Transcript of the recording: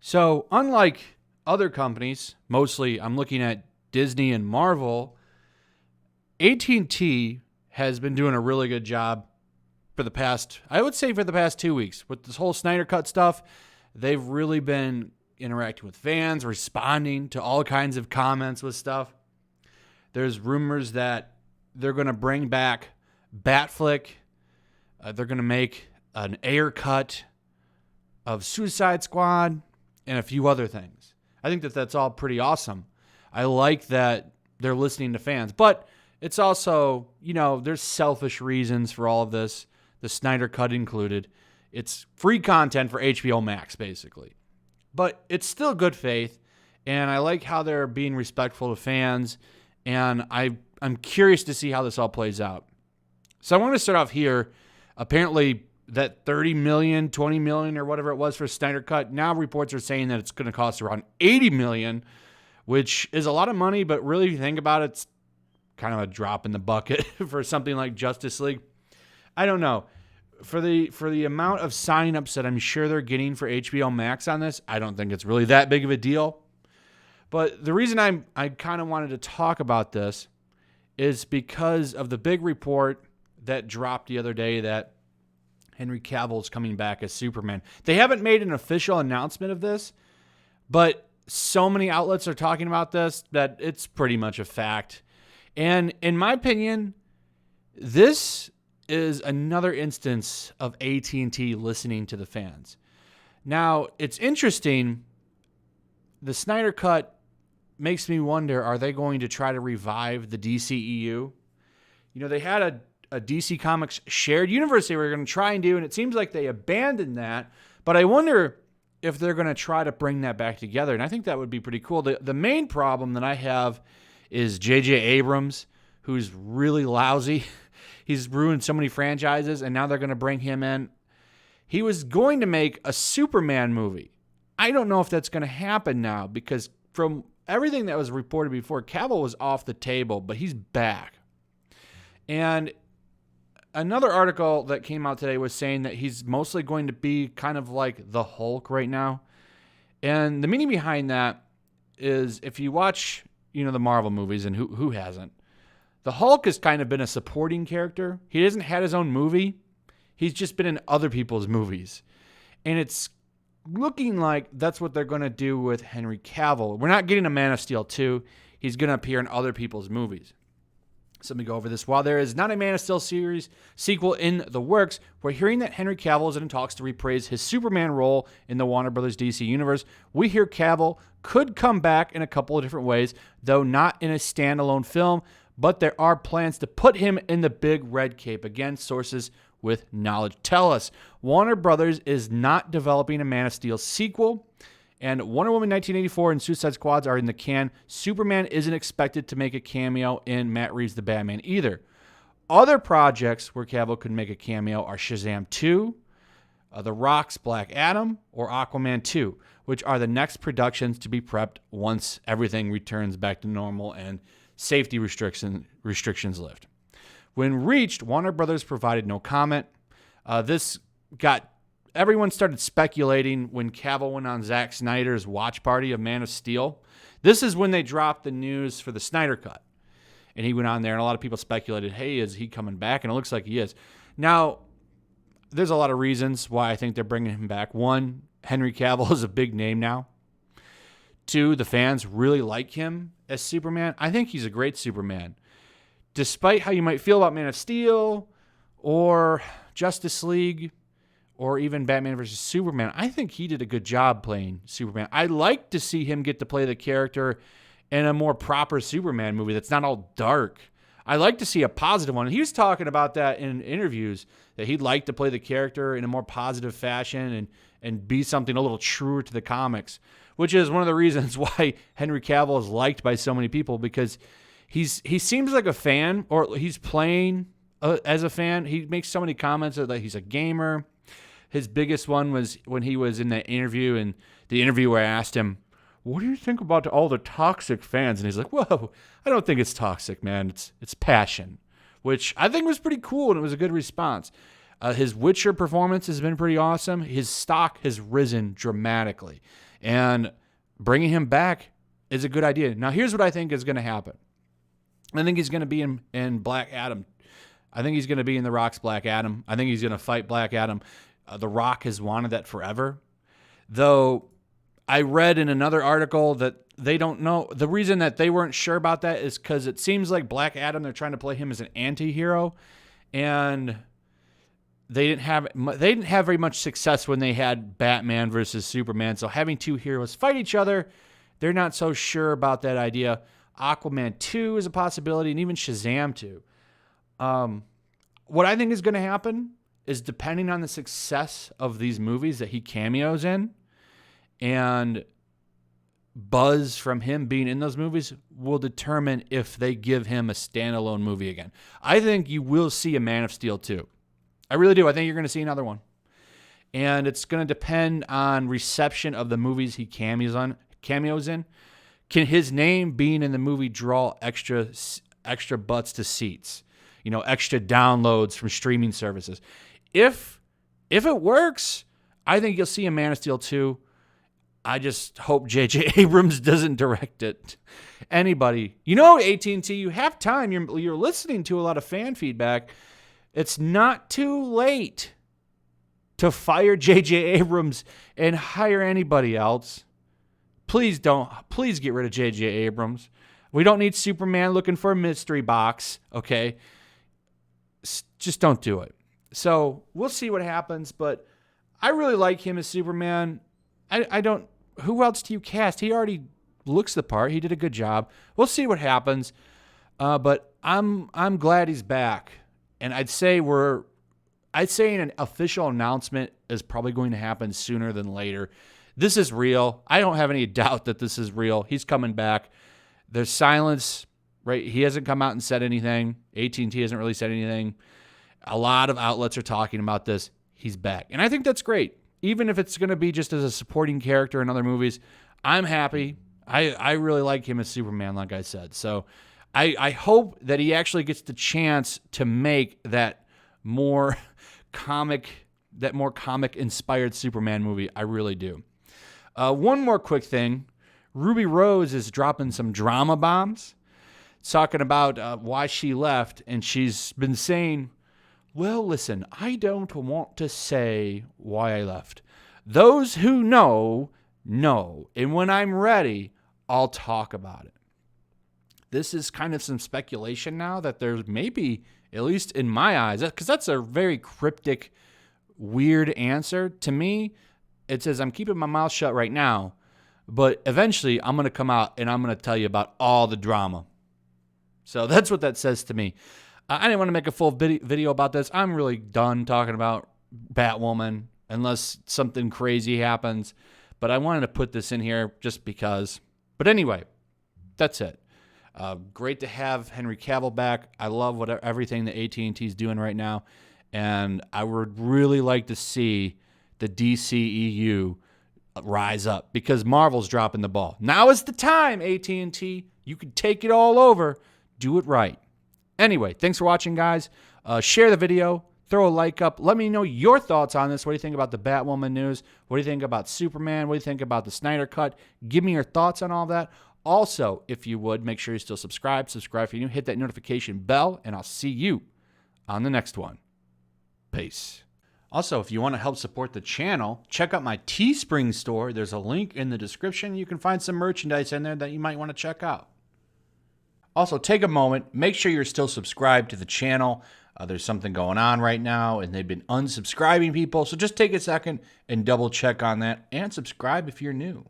So, unlike other companies, mostly I'm looking at Disney and Marvel, AT&T has been doing a really good job for the past, I would say for the past 2 weeks. With this whole Snyder Cut stuff, they've really been interacting with fans, responding to all kinds of comments with stuff. There's rumors that they're going to bring back Batflick. They're going to make an air cut of Suicide Squad and a few other things. I think that that's all pretty awesome. I like that they're listening to fans. But it's also, there's selfish reasons for all of this, the Snyder Cut included. It's free content for HBO Max, basically. But it's still good faith, and I like how they're being respectful to fans, and I'm curious to see how this all plays out. So I want to start off here. Apparently, that 30 million, 20 million, or whatever it was for Snyder Cut, now reports are saying that it's going to cost around 80 million, which is a lot of money, but really, if you think about it, it's kind of a drop in the bucket for something like Justice League. I don't know. For the amount of signups that I'm sure they're getting for HBO Max on this, I don't think it's really that big of a deal. But the reason I kind of wanted to talk about this is because of the big report that dropped the other day that Henry Cavill is coming back as Superman. They haven't made an official announcement of this, but so many outlets are talking about this that it's pretty much a fact. And in my opinion, this is another instance of AT&T listening to the fans. Now, it's interesting. The Snyder Cut makes me wonder, are they going to try to revive the DCEU? They had a DC Comics shared universe they were going to try and do, and it seems like they abandoned that. But I wonder if they're going to try to bring that back together, and I think that would be pretty cool. The main problem that I have is J.J. Abrams, who's really lousy. He's ruined so many franchises, and now they're going to bring him in. He was going to make a Superman movie. I don't know if that's going to happen now, because from everything that was reported before, Cavill was off the table, but he's back. And another article that came out today was saying that he's mostly going to be kind of like the Hulk right now. And the meaning behind that is, if you watch, the Marvel movies, and who hasn't, the Hulk has kind of been a supporting character. He hasn't had his own movie. He's just been in other people's movies. And it's looking like that's what they're going to do with Henry Cavill. We're not getting a Man of Steel 2. He's going to appear in other people's movies. So let me go over this. While there is not a Man of Steel series sequel in the works, we're hearing that Henry Cavill is in talks to reprise his Superman role in the Warner Brothers DC universe. We hear Cavill could come back in a couple of different ways, though not in a standalone film, but there are plans to put him in the big red cape. Again, sources with knowledge tell us Warner Brothers is not developing a Man of Steel sequel, and Wonder Woman 1984 and Suicide Squad are in the can. Superman isn't expected to make a cameo in Matt Reeves' The Batman either. Other projects where Cavill could make a cameo are Shazam 2, The Rock's Black Adam, or Aquaman 2, which are the next productions to be prepped once everything returns back to normal and safety restrictions lift. When reached, Warner Brothers provided no comment. Everyone started speculating when Cavill went on Zack Snyder's watch party of Man of Steel. This is when they dropped the news for the Snyder Cut. And he went on there, and a lot of people speculated, hey, is he coming back? And it looks like he is. Now, there's a lot of reasons why I think they're bringing him back. One, Henry Cavill is a big name now. Two, the fans really like him as Superman. I think he's a great Superman. Despite how you might feel about Man of Steel or Justice League or even Batman vs. Superman, I think he did a good job playing Superman. I'd like to see him get to play the character in a more proper Superman movie that's not all dark. I like to see a positive one. He was talking about that in interviews, that he'd like to play the character in a more positive fashion and be something a little truer to the comics, which is one of the reasons why Henry Cavill is liked by so many people, because he seems like a fan, or he's playing as a fan. He makes so many comments that he's a gamer. His biggest one was when he was in that interview, and the interviewer asked him, what do you think about all the toxic fans? And he's like, whoa, I don't think it's toxic, man. It's passion, which I think was pretty cool, and it was a good response. His Witcher performance has been pretty awesome. His stock has risen dramatically. And bringing him back is a good idea. Now, here's what I think is going to happen. I think he's going to be in Black Adam. I think he's going to be in The Rock's Black Adam. I think he's going to fight Black Adam. The Rock has wanted that forever. Though I read in another article that they don't know. The reason that they weren't sure about that is because it seems like Black Adam, they're trying to play him as an anti-hero. And they didn't have very much success when they had Batman versus Superman. So having two heroes fight each other, they're not so sure about that idea. Aquaman 2 is a possibility, and even Shazam 2. What I think is going to happen is, depending on the success of these movies that he cameos in, and buzz from him being in those movies will determine if they give him a standalone movie again. I think you will see a Man of Steel 2. I really do. I think you're going to see another one. And it's going to depend on reception of the movies he cameos in. Can his name being in the movie draw extra butts to seats? Extra downloads from streaming services. If it works, I think you'll see a Man of Steel 2. I just hope J.J. Abrams doesn't direct it. Anybody. AT&T, you have time. You're listening to a lot of fan feedback. It's not too late to fire J.J. Abrams and hire anybody else. Please get rid of J.J. Abrams. We don't need Superman looking for a mystery box, okay? Just don't do it. So we'll see what happens, but I really like him as Superman. Who else do you cast? He already looks the part. He did a good job. We'll see what happens. But I'm glad he's back. And I'd say an official announcement is probably going to happen sooner than later. This is real. I don't have any doubt that this is real. He's coming back. There's silence, right? He hasn't come out and said anything. AT&T hasn't really said anything. A lot of outlets are talking about this. He's back. And I think that's great. Even if it's going to be just as a supporting character in other movies, I'm happy. I really like him as Superman, like I said. So I hope that he actually gets the chance to make that more comic-inspired Superman movie. I really do. One more quick thing. Ruby Rose is dropping some drama bombs, talking about why she left, and she's been saying, well, listen, I don't want to say why I left. Those who know, know. And when I'm ready, I'll talk about it. This is kind of some speculation now that there's maybe, at least in my eyes, because that's a very cryptic, weird answer. To me, it says I'm keeping my mouth shut right now, but eventually I'm going to come out and I'm going to tell you about all the drama. So that's what that says to me. I didn't want to make a full video about this. I'm really done talking about Batwoman unless something crazy happens. But I wanted to put this in here just because. But anyway, that's it. Great to have Henry Cavill back. I love everything that AT&T is doing right now. And I would really like to see the DCEU rise up because Marvel's dropping the ball. Now is the time, AT&T. You can take it all over. Do it right. Anyway, thanks for watching, guys. Share the video. Throw a like up. Let me know your thoughts on this. What do you think about the Batwoman news? What do you think about Superman? What do you think about the Snyder Cut? Give me your thoughts on all that. Also, if you would, make sure you still subscribe. Subscribe if you're new. Hit that notification bell, and I'll see you on the next one. Peace. Also, if you want to help support the channel, check out my Teespring store. There's a link in the description. You can find some merchandise in there that you might want to check out. Also, take a moment. Make sure you're still subscribed to the channel. There's something going on right now, and they've been unsubscribing people. So just take a second and double check on that, and subscribe if you're new.